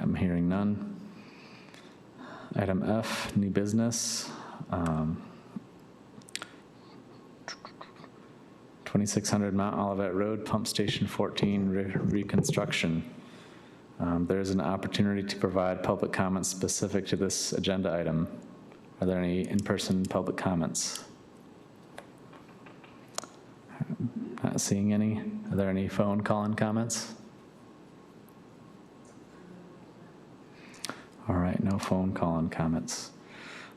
I'm hearing none. Item F, new business. 2600 Mount Olivet Road, Pump Station 14 reconstruction. There is an opportunity to provide public comments specific to this agenda item. Are there any in-person public comments? Not seeing any. Are there any phone call-in comments? All right, no phone call-in comments.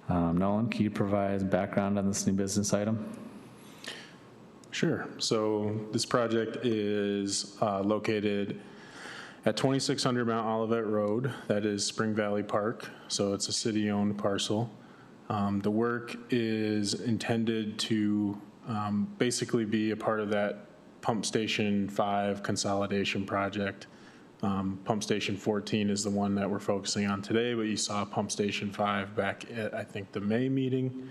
Nolan, can you provide background on this new business item? Sure. So this project is located at 2600 Mount Olivet Road. That is Spring Valley Park. So it's a city-owned parcel. The work is intended to basically be a part of that Pump Station 5 consolidation project. Pump Station 14 is the one that we're focusing on today, but you saw Pump Station 5 back at, I think, the May meeting.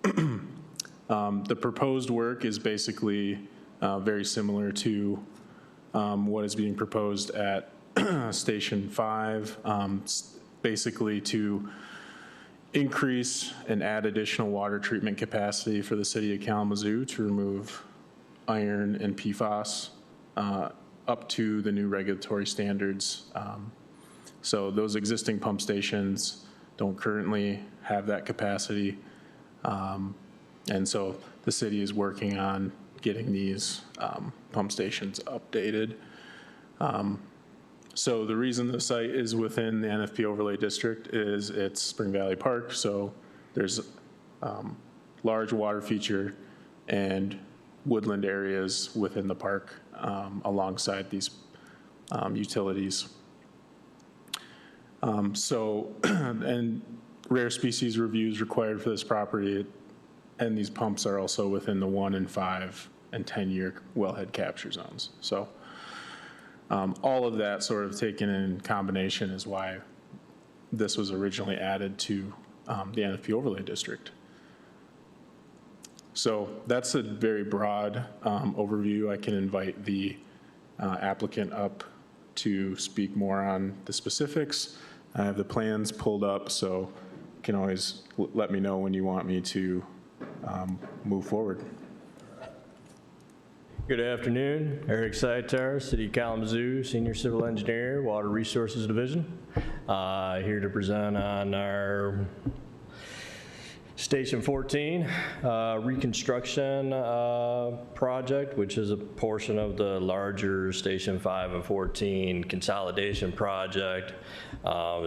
The proposed work is basically very similar to what is being proposed at Station 5, basically to increase and add additional water treatment capacity for the city of Kalamazoo to remove iron and PFAS up to the new regulatory standards. So those existing pump stations don't currently have that capacity. And so the city is working on getting these pump stations updated. So the reason the site is within the NFP overlay district is it's Spring Valley Park. So there's large water feature and woodland areas within the park alongside these utilities. And rare species reviews required for this property, and these pumps are also within the 1 and 5 and 10-year wellhead capture zones. So all of that sort of taken in combination is why this was originally added to the NFP overlay district. So that's a very broad overview. I can invite the applicant up to speak more on the specifics. I have the plans pulled up, so you can always let me know when you want me to move forward. Good afternoon. Eric Seitar, City of Kalamazoo, Senior Civil Engineer, Water Resources Division. Here to present on our Station 14 reconstruction project, which is a portion of the larger Station 5 and 14 consolidation project.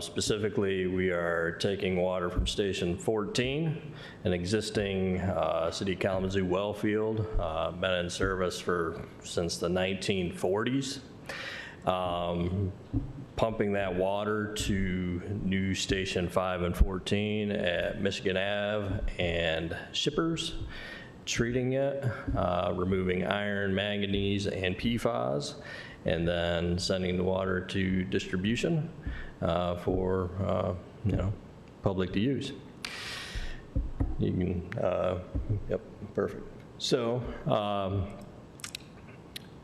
Specifically, we are taking water from Station 14, an existing City of Kalamazoo well field, been in service since the 1940s. Pumping that water to new Station 5 and 14 at Michigan Ave and Shippers, treating it, removing iron, manganese, and PFAS, and then sending the water to distribution for public to use. You can, yep, perfect. So.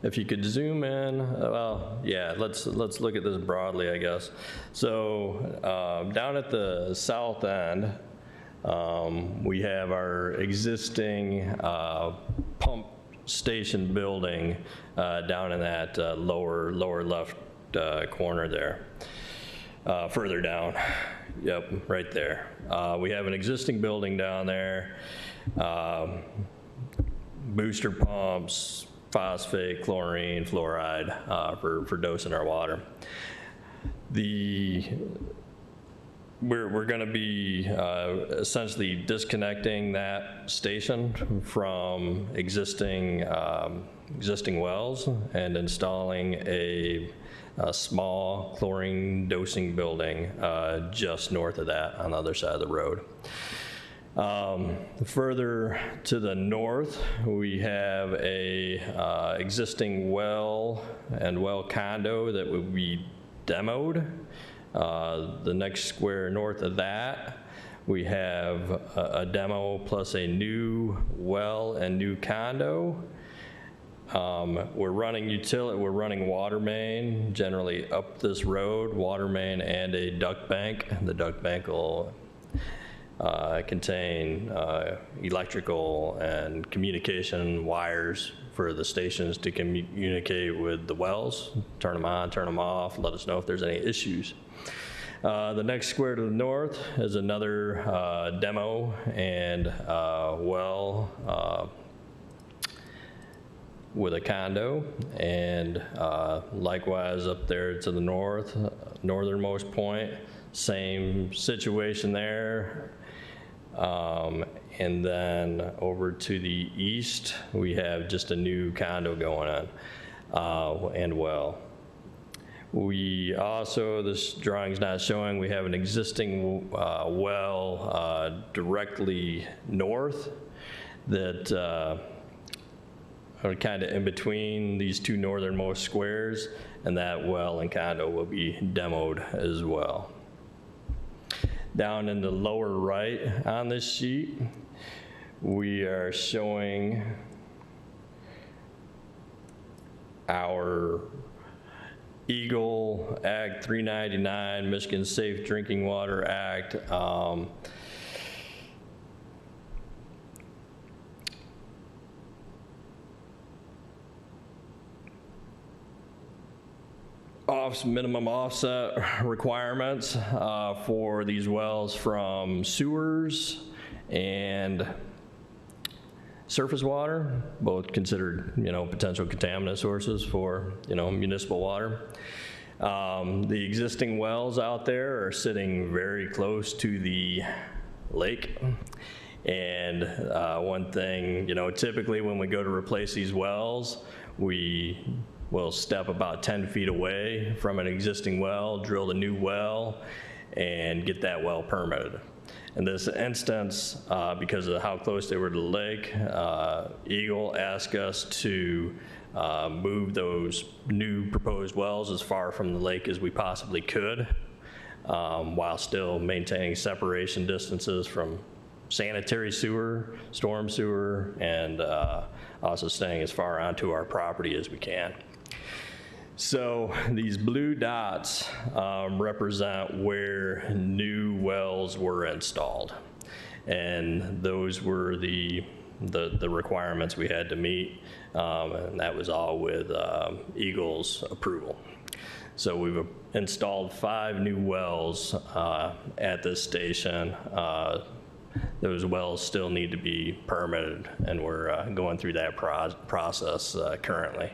If you could zoom in, well, yeah, let's look at this broadly, I guess. So down at the south end, we have our existing pump station building down in that lower left corner there. Further down, yep, right there. We have an existing building down there, booster pumps, phosphate, chlorine, fluoride for dosing our water. We're going to be essentially disconnecting that station from existing wells and installing a small chlorine dosing building just north of that on the other side of the road. Further to the north, we have a existing well and well condo that will be demoed. The next square north of that, we have a demo plus a new well and new condo. We're running water main, generally up this road, water main and a duct bank. The duct bank will contain electrical and communication wires for the stations to communicate with the wells, turn them on, turn them off, let us know if there's any issues. The next square to the north is another demo and well with a condo, and likewise up there to the north, northernmost point, same situation there. And then over to the east, we have just a new condo going on, and well. We also, this drawing's not showing, we have an existing well directly north that are kind of in between these two northernmost squares, and that well and condo will be demoed as well. Down in the lower right on this sheet, we are showing our Eagle Act 399, Michigan Safe Drinking Water Act. Minimum offset requirements for these wells from sewers and surface water, both considered, potential contaminant sources for, municipal water. The existing wells out there are sitting very close to the lake. And one thing, typically when we go to replace these wells, we'll step about 10 feet away from an existing well, drill the new well, and get that well permitted. In this instance, because of how close they were to the lake, Eagle asked us to move those new proposed wells as far from the lake as we possibly could, while still maintaining separation distances from sanitary sewer, storm sewer, and also staying as far onto our property as we can. So these blue dots represent where new wells were installed, and those were the requirements we had to meet, and that was all with Eagle's approval. So we've installed 5 new wells at this station. Those wells still need to be permitted, and we're going through that process currently.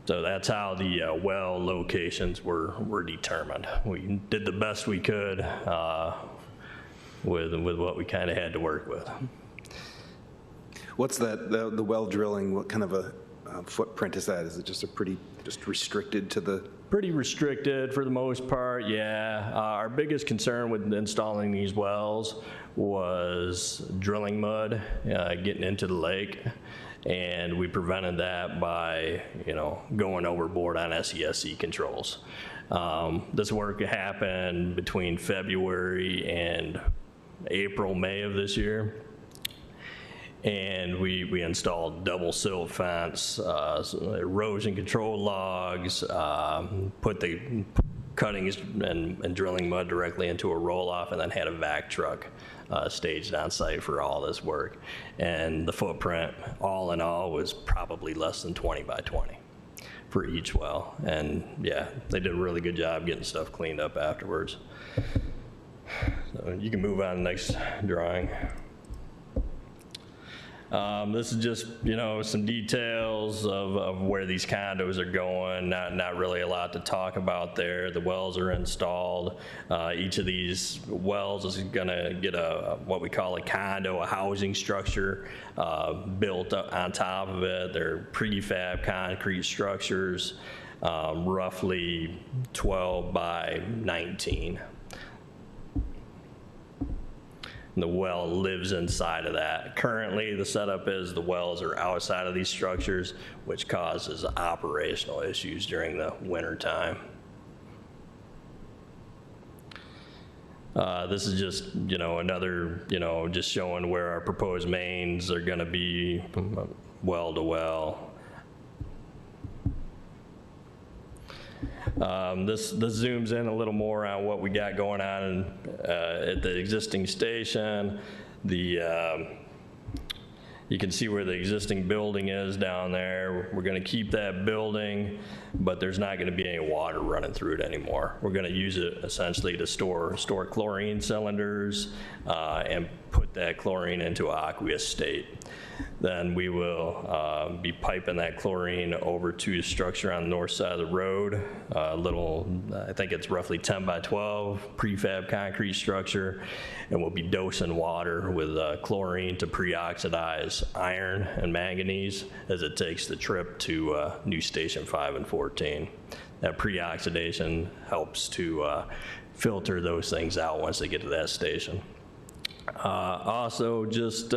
So that's how the well locations were determined. We did the best we could with what we kind of had to work with. What's that, the well drilling, what kind of a footprint is that? Is it just just restricted to the? Pretty restricted for the most part, yeah. Our biggest concern with installing these wells was drilling mud, getting into the lake. And we prevented that by, going overboard on SESC controls. This work happened between February and April, May of this year. And we installed double silt fence, erosion control logs, put the cuttings and drilling mud directly into a roll-off, and then had a vac truck staged on site for all this work. And the footprint, all in all, was probably less than 20 by 20 for each well. And yeah, they did a really good job getting stuff cleaned up afterwards. So you can move on to the next drawing. This is just, some details of where these condos are going. Not really a lot to talk about there. The wells are installed. Each of these wells is going to get what we call a condo, a housing structure built up on top of it. They're prefab concrete structures, roughly 12 by 19. The well lives inside of that. Currently, the setup is the wells are outside of these structures, which causes operational issues during the winter time. This is just, another, just showing where our proposed mains are going to be well to well. This zooms in a little more on what we got going on at the existing station. You can see where the existing building is down there. We're going to keep that building, but there's not going to be any water running through it anymore. We're going to use it essentially to store chlorine cylinders and put that chlorine into an aqueous state. Then we will be piping that chlorine over to a structure on the north side of the road, a little, I think it's roughly 10 by 12 prefab concrete structure, and we'll be dosing water with chlorine to pre-oxidize iron and manganese as it takes the trip to new Station 5 and 14. That pre-oxidation helps to filter those things out once they get to that station. Also, just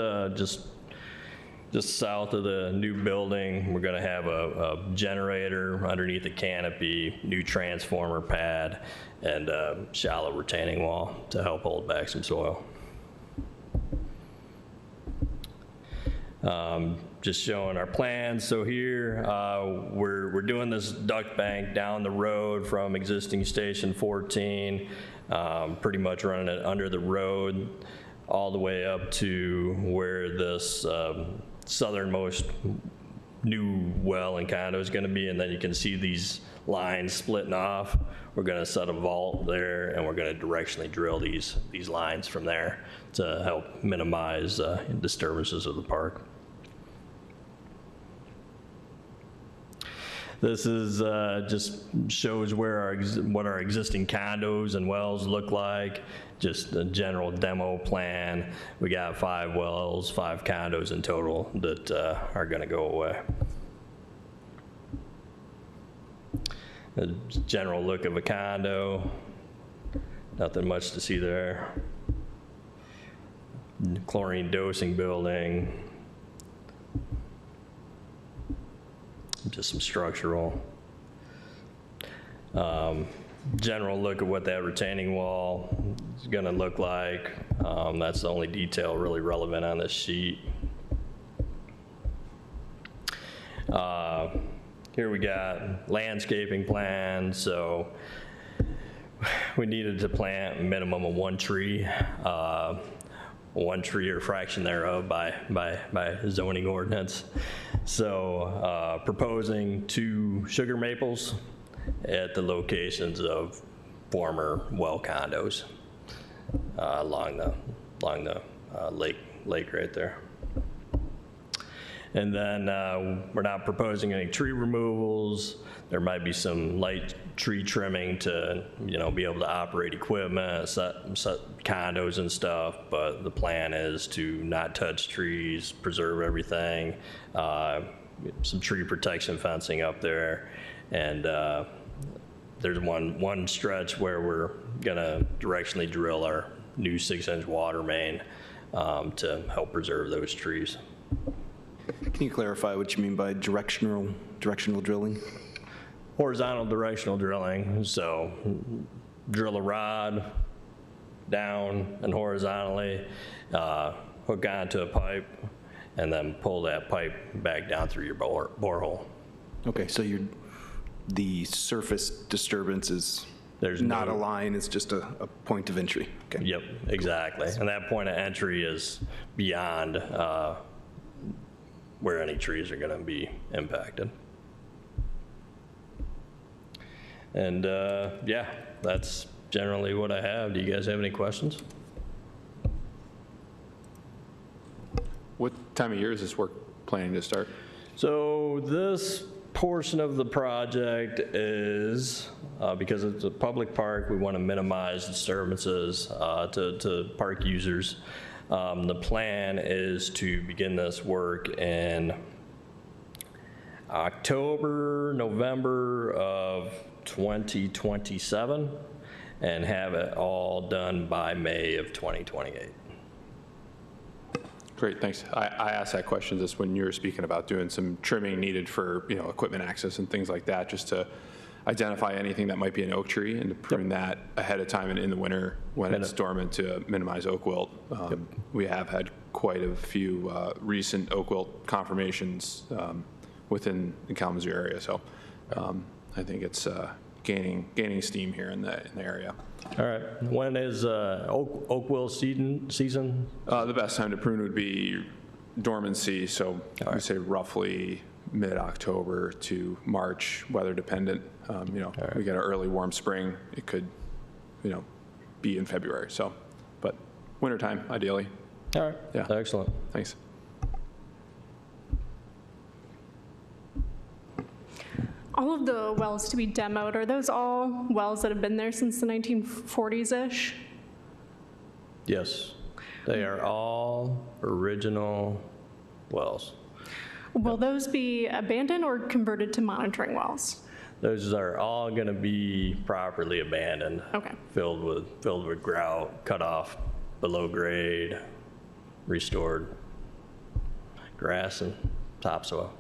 south of the new building, we're going to have a generator underneath the canopy, new transformer pad, and a shallow retaining wall to help hold back some soil. Just showing our plans. So here, we're doing this duct bank down the road from existing Station 14, pretty much running it under the road all the way up to where this southernmost new well and condo is going to be, and then you can see these lines splitting off. We're going to set a vault there, and we're going to directionally drill these lines from there to help minimize disturbances of the park. This is just shows where what our existing condos and wells look like. Just a general demo plan. We got 5 wells, 5 condos in total that are going to go away. A general look of a condo. Nothing much to see there. Chlorine dosing building. Just some structural. General look at what that retaining wall is going to look like. That's the only detail really relevant on this sheet. Here we got landscaping plans. So we needed to plant a minimum of 1 tree. 1 tree or fraction thereof by zoning ordinance. So proposing 2 sugar maples at the locations of former well condos along the lake right there. And then we're not proposing any tree removals. There might be some light tree trimming to, be able to operate equipment, set condos and stuff, but the plan is to not touch trees, preserve everything, some tree protection fencing up there, and there's one stretch where we're gonna directionally drill our new 6-inch water main to help preserve those trees. Can you clarify what you mean by directional drilling? Horizontal directional drilling, so drill a rod down and horizontally, hook onto a pipe, and then pull that pipe back down through your borehole. Okay, so the surface disturbance is not a line, it's just a point of entry. Okay. Yep, exactly. And that point of entry is beyond where any trees are going to be impacted. And yeah, that's generally what I have. Do you guys have any questions? What time of year is this work planning to start? So this portion of the project is, because it's a public park, we want to minimize disturbances to park users. The plan is to begin this work in October, November of 2027 and have it all done by May of 2028. Great, thanks. I asked that question just when you were speaking about doing some trimming needed for equipment access and things like that, just to identify anything that might be an oak tree and to prune that ahead of time and in the winter when it's dormant to minimize oak wilt. We have had quite a few recent oak wilt confirmations within the Kalamazoo area. So I think it's gaining steam here in the area. All right. When is oak wilt season? The best time to prune would be dormancy, so I would say roughly mid-October to March, weather dependent. We get an early warm spring. It could, be in February. So, but wintertime, ideally. All right. Yeah. Excellent. Thanks. All of the wells to be demoed, are those all wells that have been there since the 1940s-ish? Yes. They are all original wells. Will those be abandoned or converted to monitoring wells? Those are all going to be properly abandoned. Okay. Filled with grout, cut off below grade, restored grass and topsoil.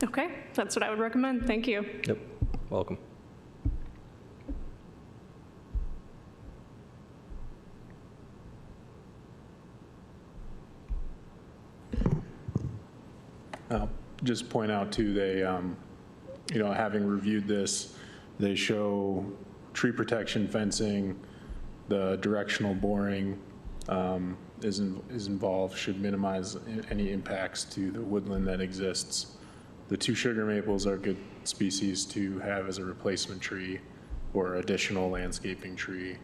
Okay, that's what I would recommend. Thank you. Yep. Welcome. Just point out too, they, having reviewed this, they show tree protection fencing, the directional boring is involved, should minimize any impacts to the woodland that exists. The 2 sugar maples are good species to have as a replacement tree or additional landscaping tree.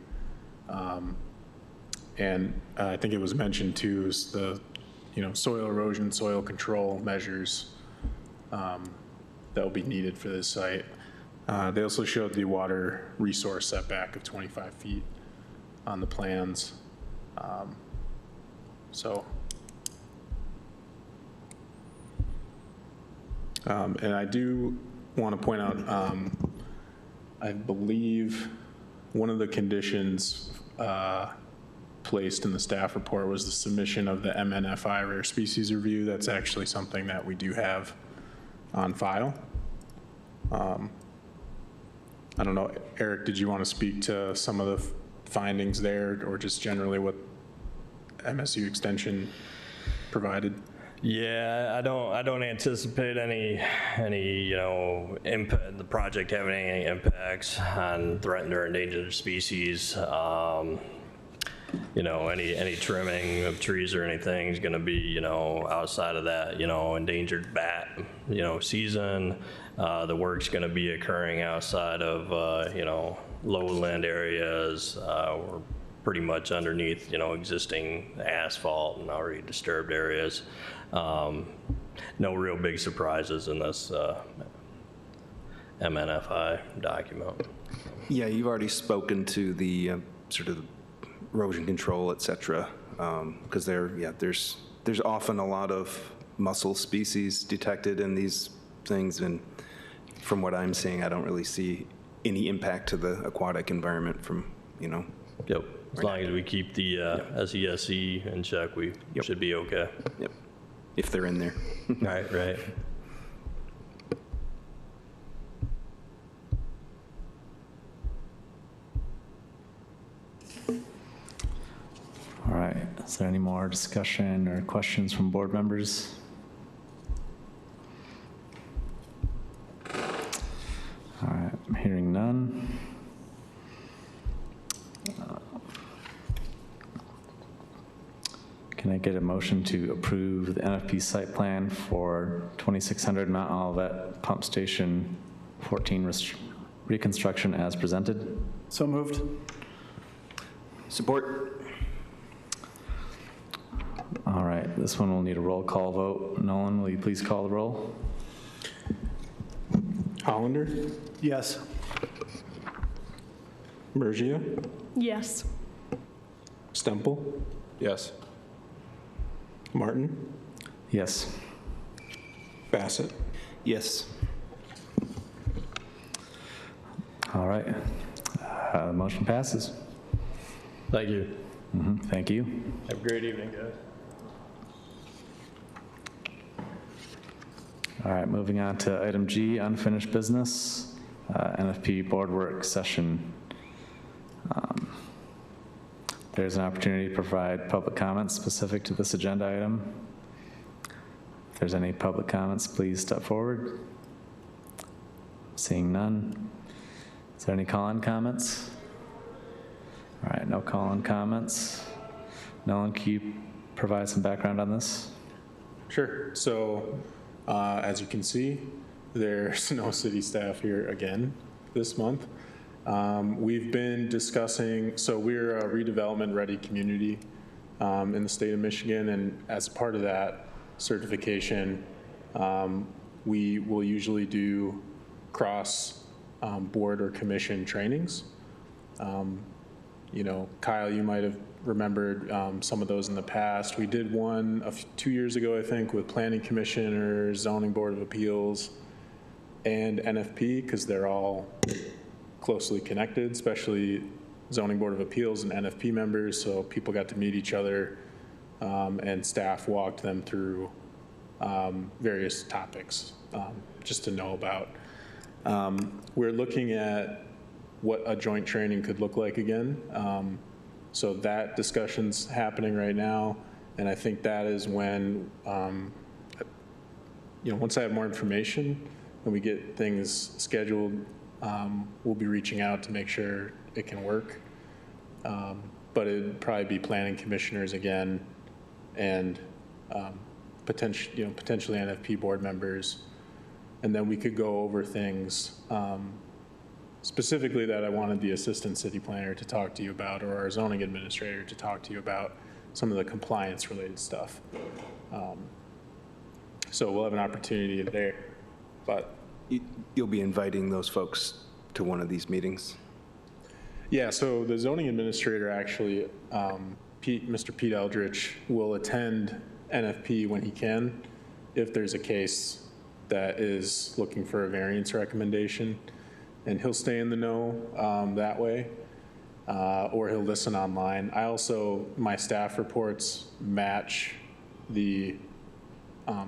And I think it was mentioned too, is the soil erosion, soil control measures that will be needed for this site. They also showed the water resource setback of 25 feet on the plans. And I do want to point out, I believe one of the conditions placed in the staff report was the submission of the MNFI rare species review. That's actually something that we do have on file. I don't know, Eric, did you want to speak to some of the findings there, or just generally what MSU Extension provided? Yeah, I don't anticipate any impact, the project having any impacts on threatened or endangered species. Any trimming of trees or anything is going to be, outside of that, endangered bat, season. The work's going to be occurring outside of, lowland areas. We're pretty much underneath, existing asphalt and already disturbed areas. No real big surprises in this MNFI document. Yeah, you've already spoken to the sort of erosion control, et cetera, because there's often a lot of mussel species detected in these things, and from what I'm seeing, I don't really see any impact to the aquatic environment from, Yep. As long as we keep the SESE in check, we should be okay. Yep. If they're in there. Right. All right, is there any more discussion or questions from board members? All right, I'm hearing none. Can I get a motion to approve the NFP site plan for 2600 Mount Olivet Pump Station 14 reconstruction as presented? So moved. Support. All right, this one will need a roll call vote. Nolan, will you please call the roll? Hollander? Yes. Bergia? Yes. Stemple? Yes. Martin? Yes. Bassett? Yes. All right, the motion passes. Thank you. Thank you. Have a great evening, guys. All right, moving on to item G, unfinished business, NFP board work session. There's an opportunity to provide public comments specific to this agenda item. If there's any public comments, please step forward. Seeing none. Is there any call-in comments? All right, no call-in comments. Nolan, can you provide some background on this? Sure. So as you can see, there's no city staff here again this month. We've been discussing, so we're a redevelopment-ready community in the state of Michigan, and as part of that certification, we will usually do cross board or commission trainings. You know, Kyle, you might have remembered some of those in the past. We did one 2 years ago, I think, with Planning Commissioners, Zoning Board of Appeals, and NFP, because they're all closely connected, especially Zoning Board of Appeals and NFP members, so people got to meet each other, and staff walked them through various topics just to know about. We're looking at what a joint training could look like again. So that discussion's happening right now, and I think that is when, you know, once I have more information and we get things scheduled, we'll be reaching out to make sure it can work. But it'd probably be planning commissioners again, and potentially NFP board members, and then we could go over things specifically that I wanted the assistant city planner to talk to you about, or our zoning administrator to talk to you about some of the compliance related stuff. So we'll have an opportunity there, but. You'll be inviting those folks to one of these meetings? Yeah, so the zoning administrator actually, Mr. Pete Eldridge, will attend NFP when he can, if there's a case that is looking for a variance recommendation, and he'll stay in the know that way, or he'll listen online. I also, my staff reports match the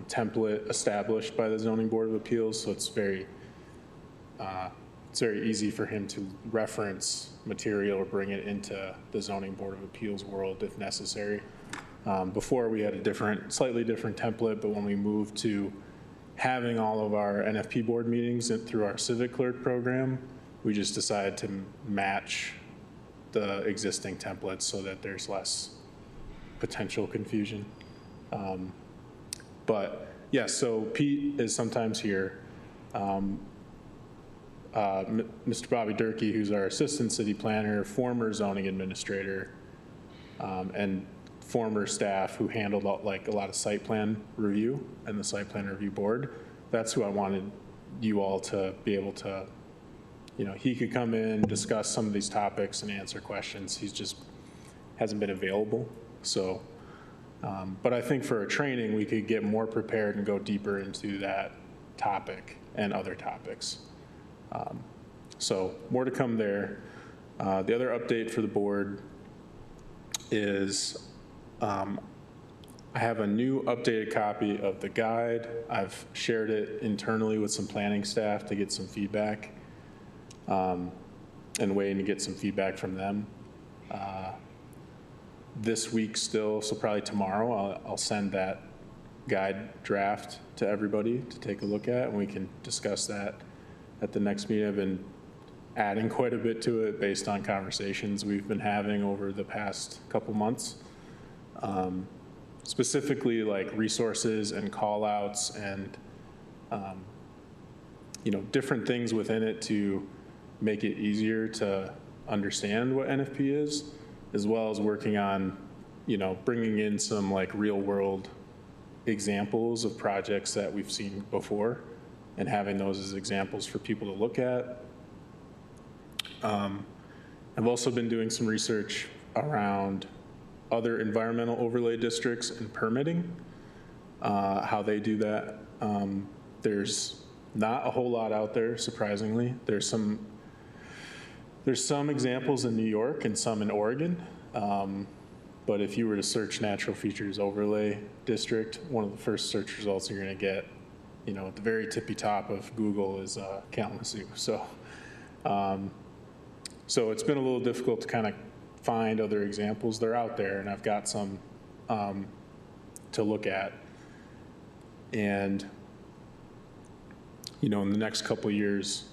template established by the Zoning Board of Appeals, so it's very easy for him to reference material or bring it into the Zoning Board of Appeals world if necessary. Before we had a slightly different template, but when we moved to having all of our NFP board meetings through our civic clerk program, we just decided to match the existing templates so that there's less potential confusion. But yeah, so Pete is sometimes here. Mr. Bobby Durkee, who's our assistant city planner, former zoning administrator, and former staff who handled like a lot of site plan review and the site plan review board. That's who I wanted you all to be able to, you know, he could come in, discuss some of these topics and answer questions. He's just hasn't been available. So, but I think for a training, we could get more prepared and go deeper into that topic and other topics. So more to come there. The other update for the board is I have a new updated copy of the guide. I've shared it internally with some planning staff to get some feedback, and waiting to get some feedback from them. This week still, so probably tomorrow, I'll send that guide draft to everybody to take a look at, and we can discuss that at the next meeting. I've been adding quite a bit to it based on conversations we've been having over the past couple months. Specifically like resources and call outs and you know, different things within it to make it easier to understand what NFP is, as well as working on, you know, bringing in some like real world examples of projects that we've seen before and having those as examples for people to look at. I've also been doing some research around other environmental overlay districts and permitting, how they do that. There's not a whole lot out there, surprisingly. There's some examples in New York and some in Oregon. But if you were to search natural features overlay district, one of the first search results you're going to get, you know, at the very tippy top of Google is Kalamazoo. So, so it's been a little difficult to kind of find other examples, they're out there, and I've got some to look at. And, you know, in the next couple of years,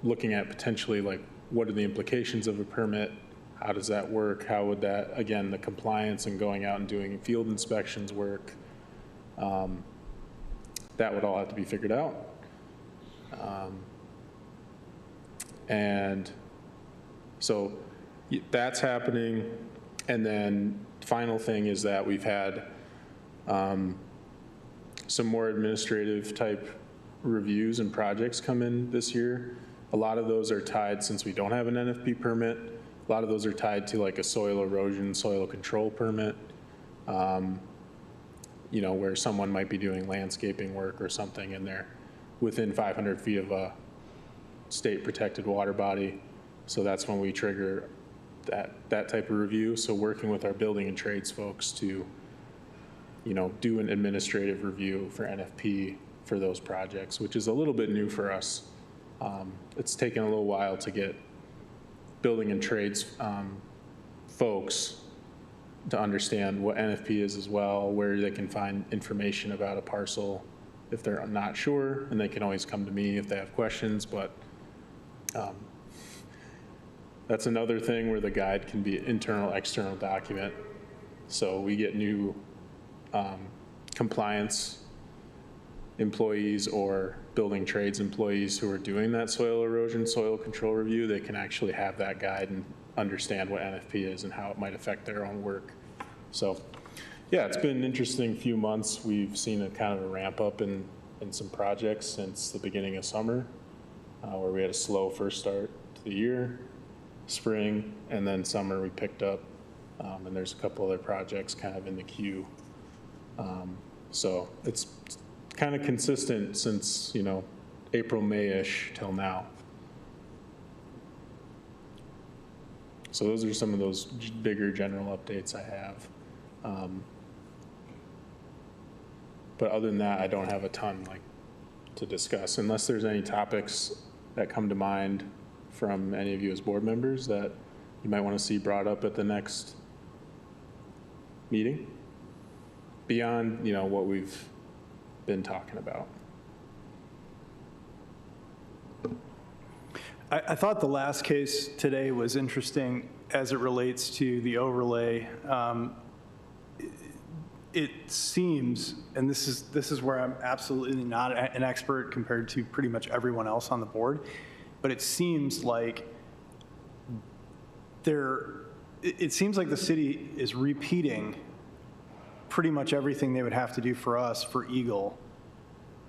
looking at potentially like what are the implications of a permit? How does that work? How would that, again, the compliance and going out and doing field inspections work? That would all have to be figured out. And so that's happening. And then final thing is that we've had some more administrative type reviews and projects come in this year. A lot of those are tied, since we don't have an NFP permit, a lot of those are tied to like a soil erosion, soil control permit, you know, where someone might be doing landscaping work or something and they're within 500 feet of a state protected water body. So that's when we trigger that type of review. So working with our building and trades folks to, you know, do an administrative review for NFP for those projects, which is a little bit new for us. It's taken a little while to get building and trades folks to understand what NFP is as well, where they can find information about a parcel if they're not sure, and they can always come to me if they have questions. But that's another thing where the guide can be internal, external document. So we get new compliance employees or building trades employees who are doing that soil erosion, soil control review. They can actually have that guide and understand what NFP is and how it might affect their own work. So yeah, it's been an interesting few months. We've seen a kind of a ramp up in some projects since the beginning of summer, where we had a slow first start to the year, spring, and then summer we picked up. And there's a couple other projects kind of in the queue. So it's kind of consistent since, you know, April, May-ish till now. So those are some of those bigger general updates I have. But other than that, I don't have a ton like to discuss, unless there's any topics that come to mind from any of you as board members that you might want to see brought up at the next meeting, beyond, you know, what we've been talking about. I thought the last case today was interesting as it relates to the overlay. It seems, and this is where I'm absolutely not an expert compared to pretty much everyone else on the board, but it seems like it seems like the city is repeating pretty much everything they would have to do for us for Eagle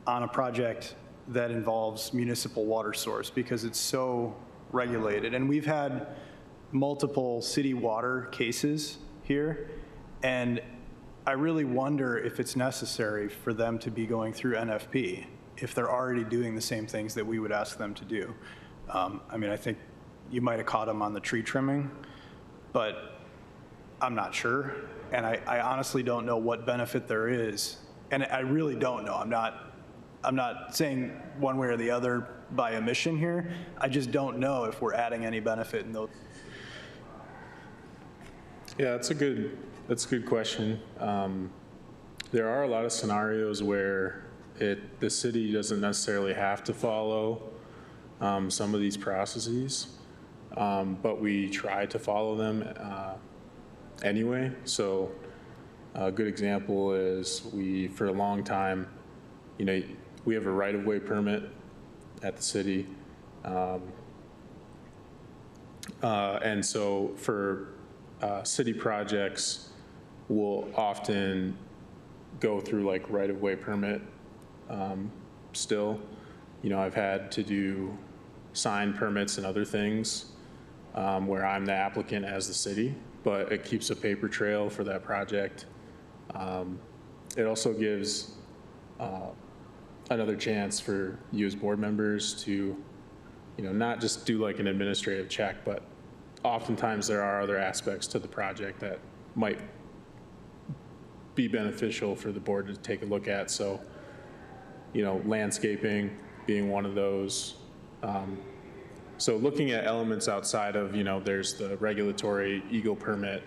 on a project that involves municipal water source, because it's so regulated. And we've had multiple city water cases here, and I really wonder if it's necessary for them to be going through NFP if they're already doing the same things that we would ask them to do. I mean, I think you might have caught them on the tree trimming, but I'm not sure. And I honestly don't know what benefit there is. And I really don't know. I'm not saying one way or the other by omission here. I just don't know if we're adding any benefit in those. Yeah, that's a good question. There are a lot of scenarios where the city doesn't necessarily have to follow some of these processes, but we try to follow them anyway. So a good example is for a long time, you know, we have a right-of-way permit at the city. And so for city projects, we'll often go through like right-of-way permit still. You know, I've had to do sign permits and other things where I'm the applicant as the city, but it keeps a paper trail for that project. It also gives another chance for you as board members to, you know, not just do like an administrative check, but oftentimes there are other aspects to the project that might be beneficial for the board to take a look at. So, you know, landscaping being one of those, So looking at elements outside of, there's the regulatory Eagle permit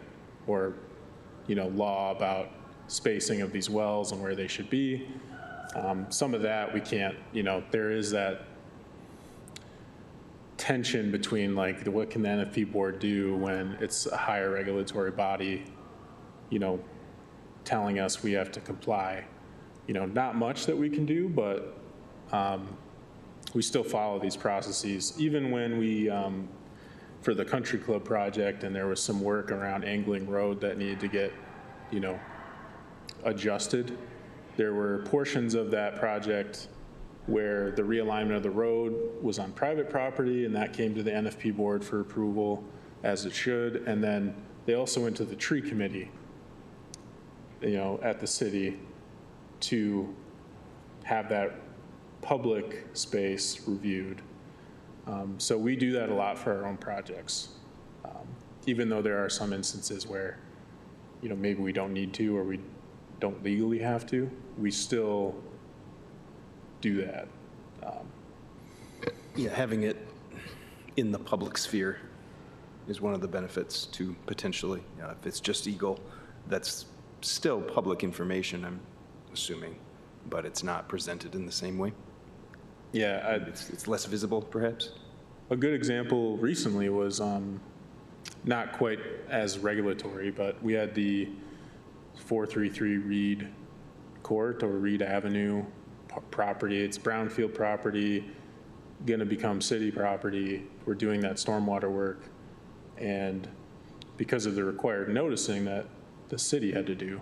or, law about spacing of these wells and where they should be. Some of that we can't, there is that tension between like what can the NFP board do when it's a higher regulatory body, telling us we have to comply. Not much that we can do, but we still follow these processes. Even when we, for the country club project, and there was some work around Angling Road that needed to get, adjusted, there were portions of that project where the realignment of the road was on private property, and that came to the NFP board for approval, as it should. And then they also went to the tree committee, at the city to have that public space reviewed. So we do that a lot for our own projects, even though there are some instances where, maybe we don't need to or we don't legally have to, we still do that. Yeah, having it in the public sphere is one of the benefits to potentially, if it's just Eagle, that's still public information, I'm assuming, but it's not presented in the same way. Yeah. It's less visible, perhaps? A good example recently was not quite as regulatory, but we had the 433 Reed Court or Reed Avenue property. It's brownfield property, going to become city property. We're doing that stormwater work. And because of the required noticing that the city had to do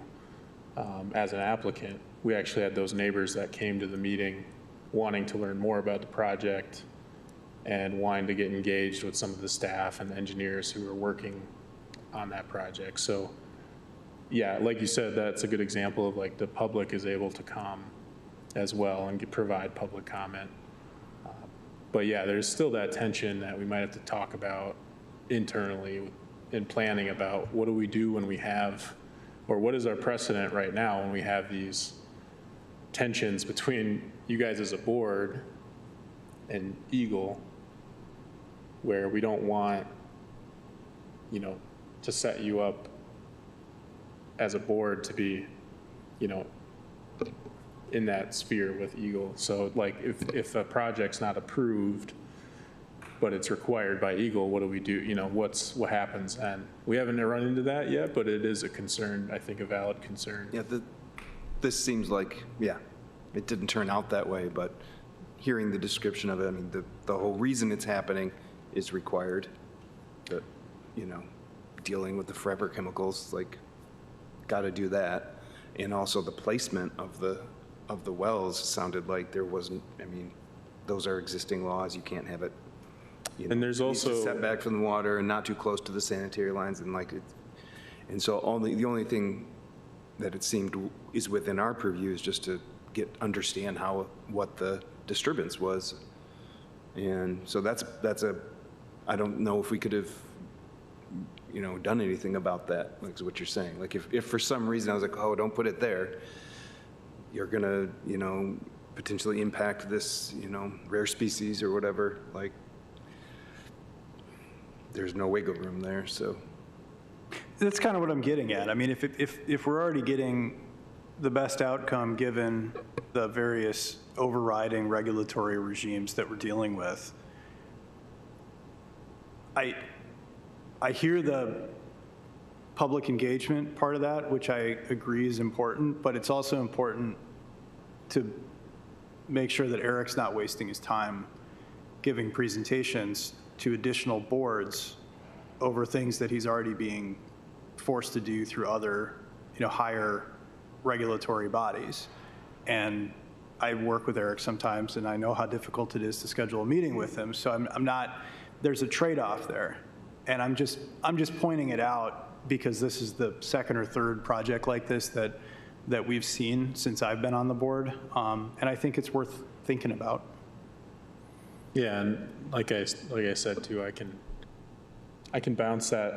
as an applicant, we actually had those neighbors that came to the meeting wanting to learn more about the project and wanting to get engaged with some of the staff and engineers who were working on that project. So yeah, like you said, that's a good example of like the public is able to come as well and provide public comment. But yeah, there's still that tension that we might have to talk about internally in planning about what do we do when we have, or what is our precedent right now when we have these tensions between you guys as a board and Eagle, where we don't want, to set you up as a board to be, in that sphere with Eagle. So like if a project's not approved, but it's required by Eagle, what do we do? What happens? And we haven't run into that yet, but it is a concern, I think a valid concern. Yeah, this seems like, it didn't turn out that way, but hearing the description of it, I mean, the whole reason it's happening is required. But, dealing with the forever chemicals, like, got to do that. And also the placement of the wells sounded like there wasn't, I mean, those are existing laws. You can't have it, and there's also setback from the water and not too close to the sanitary lines, and like it. And so the only thing that it seemed is within our purview is just to understand what the disturbance was. And so that's I don't know if we could have, done anything about that, like what you're saying. Like if for some reason I was like, oh, don't put it there, you're gonna, potentially impact this, rare species or whatever, like there's no wiggle room there, so. That's kind of what I'm getting at. I mean, if we're already getting the best outcome given the various overriding regulatory regimes that we're dealing with, I hear the public engagement part of that, which I agree is important, but it's also important to make sure that Eric's not wasting his time giving presentations to additional boards over things that he's already being forced to do through other, higher regulatory bodies. And I work with Eric sometimes, and I know how difficult it is to schedule a meeting with him. So I'm not, there's a trade-off there. And I'm just pointing it out because this is the second or third project like this that we've seen since I've been on the board. And I think it's worth thinking about. Yeah, and like I said too, I can bounce that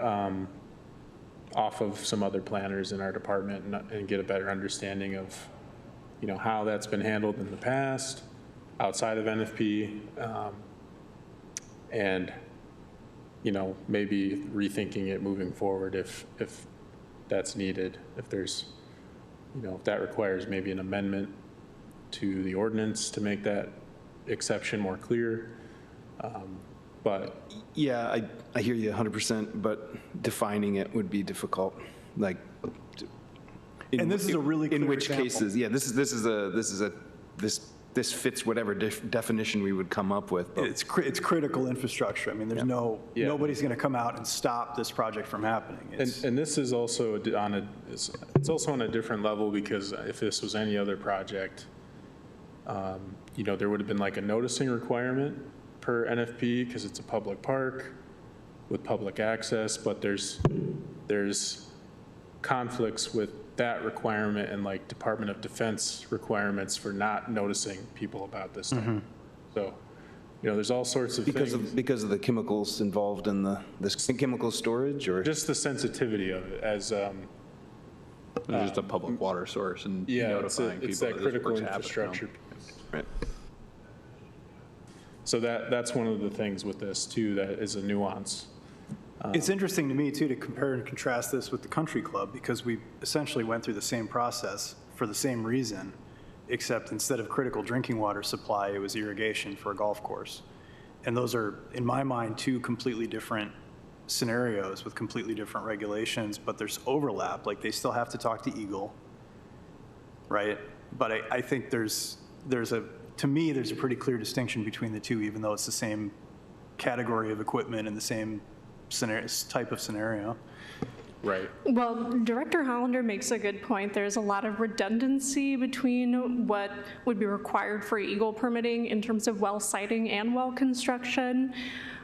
off of some other planners in our department and get a better understanding of, how that's been handled in the past outside of NFP. and, maybe rethinking it moving forward if that's needed, if there's, if that requires maybe an amendment to the ordinance to make that exception more clear. But Yeah, I hear you 100%, but defining it would be difficult. Like, And this is a really clear in which example. cases, yeah, this fits whatever definition we would come up with. But It's critical infrastructure. I mean, there's Yeah. nobody's going to come out and stop this project from happening. And this is also it's also on a different level, because if this was any other project, there would have been like a noticing requirement per NFP, because it's a public park with public access, but there's conflicts with that requirement and like Department of Defense requirements for not noticing people about this stuff. So, there's all sorts of things. because of the chemicals involved in this chemical storage, or Just the sensitivity of it as, It's just a public water source and yeah, notifying people it's that this critical work's happening. infrastructure. right? So that's one of the things with this too, that is a nuance. It's interesting to me, too, to compare and contrast this with the country club, because we essentially went through the same process for the same reason, except instead of critical drinking water supply, it was irrigation for a golf course. And those are, in my mind, two completely different scenarios with completely different regulations, but there's overlap. Like, they still have to talk to Eagle, right? But I think to me, there's a pretty clear distinction between the two, even though it's the same category of equipment and the same type of scenario. Right. Well, Director Hollander makes a good point. There's a lot of redundancy between what would be required for Eagle permitting in terms of well siting and well construction.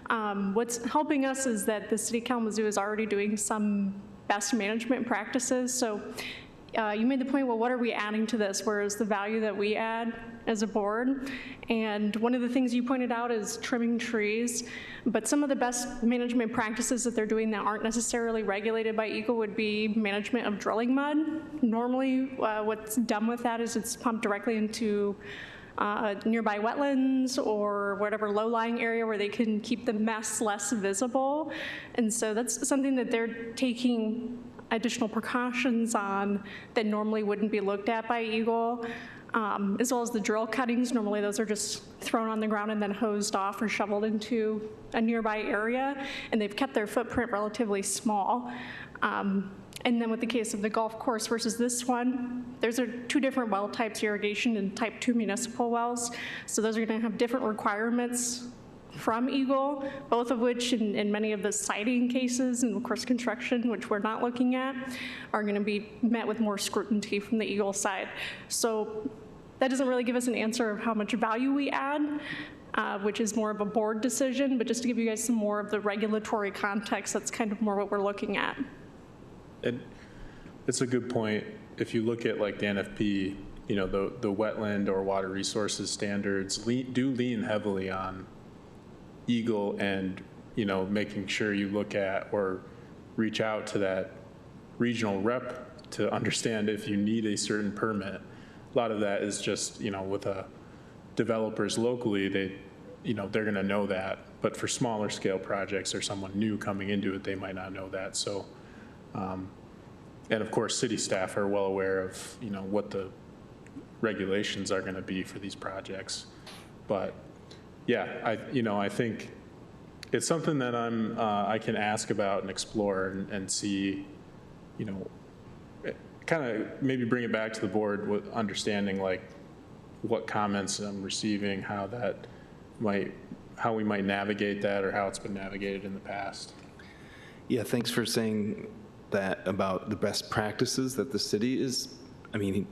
What's helping us is that the City of Kalamazoo is already doing some best management practices. So you made the point, well, what are we adding to this? Where is the value that we add as a board? And one of the things you pointed out is trimming trees. But some of the best management practices that they're doing that aren't necessarily regulated by Eagle would be management of drilling mud. Normally, what's done with that is it's pumped directly into nearby wetlands or whatever low-lying area where they can keep the mess less visible. And so that's something that they're taking additional precautions on that normally wouldn't be looked at by Eagle, as well as the drill cuttings. Normally those are just thrown on the ground and then hosed off or shoveled into a nearby area, and they've kept their footprint relatively small. And then with the case of the golf course versus this one, those are two different well types, irrigation and type 2 municipal wells. So those are going to have different requirements from Eagle, both of which in many of the siting cases and of course construction, which we're not looking at, are going to be met with more scrutiny from the Eagle side. So that doesn't really give us an answer of how much value we add, which is more of a board decision, but just to give you guys some more of the regulatory context, that's kind of more what we're looking at. It's a good point. If you look at like the NFP, the wetland or water resources standards do lean heavily on Eagle and, making sure you look at or reach out to that regional rep to understand if you need a certain permit. A lot of that is just, with developers locally, they're going to know that. But for smaller scale projects or someone new coming into it, they might not know that. So, and of course, city staff are well aware of, what the regulations are going to be for these projects. But yeah, I think it's something that I can ask about and explore and see, kind of maybe bring it back to the board with understanding like what comments I'm receiving, how we might navigate that or how it's been navigated in the past. Yeah, thanks for saying that about the best practices that the city is. I mean,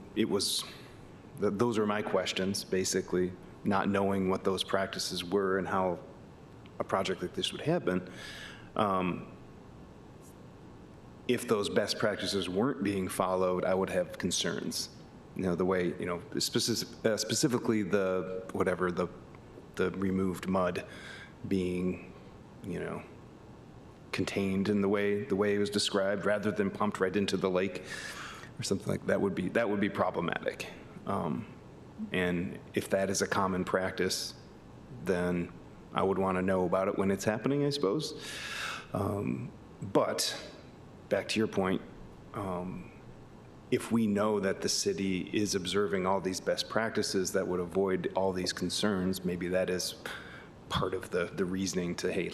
those are my questions, basically, not knowing what those practices were and how a project like this would happen. If those best practices weren't being followed, I would have concerns. The way, specifically the removed mud being, contained in the way it was described, rather than pumped right into the lake or something like that would be problematic. And if that is a common practice, then I would want to know about it when it's happening, I suppose. But back to your point, if we know that the city is observing all these best practices that would avoid all these concerns, maybe that is part of the reasoning to, hey,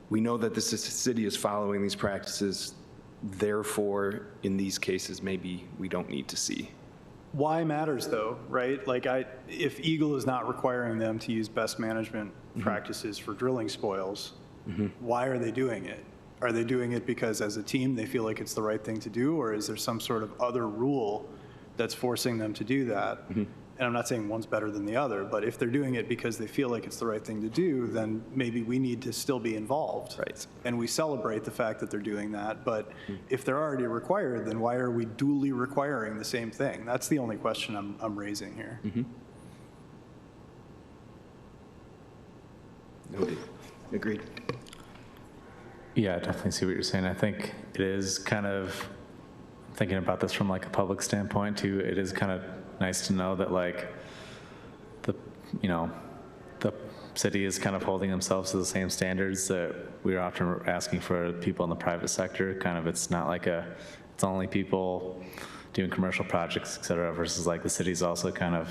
we know that the city is following these practices, therefore, in these cases, maybe we don't need to see. Why matters though, right? Like if Eagle is not requiring them to use best management practices for drilling spoils, why are they doing it? Are they doing it because as a team they feel like it's the right thing to do, or is there some sort of other rule that's forcing them to do that? And I'm not saying one's better than the other, but if they're doing it because they feel like it's the right thing to do, then maybe we need to still be involved. Right. And we celebrate the fact that they're doing that, but if they're already required, then why are we duly requiring the same thing? That's the only question I'm raising here. Noted. Agreed. Yeah, I definitely see what you're saying. I think it is kind of, thinking about this from like a public standpoint too, it is kind of nice to know that like the city is kind of holding themselves to the same standards that we're often asking for people in the private sector. Kind of, it's not like it's only people doing commercial projects, et cetera, versus like the city's also kind of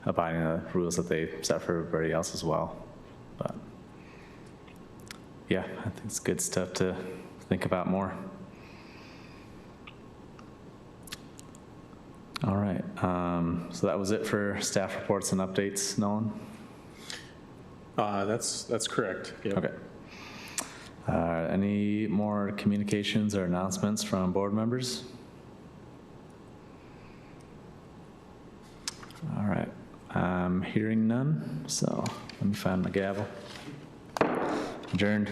abiding the rules that they set for everybody else as well. But yeah, I think it's good stuff to think about more. All right, so that was it for staff reports and updates, Nolan? That's correct. Yep. Okay. Any more communications or announcements from board members? All right, I'm hearing none, so let me find my gavel. Adjourned.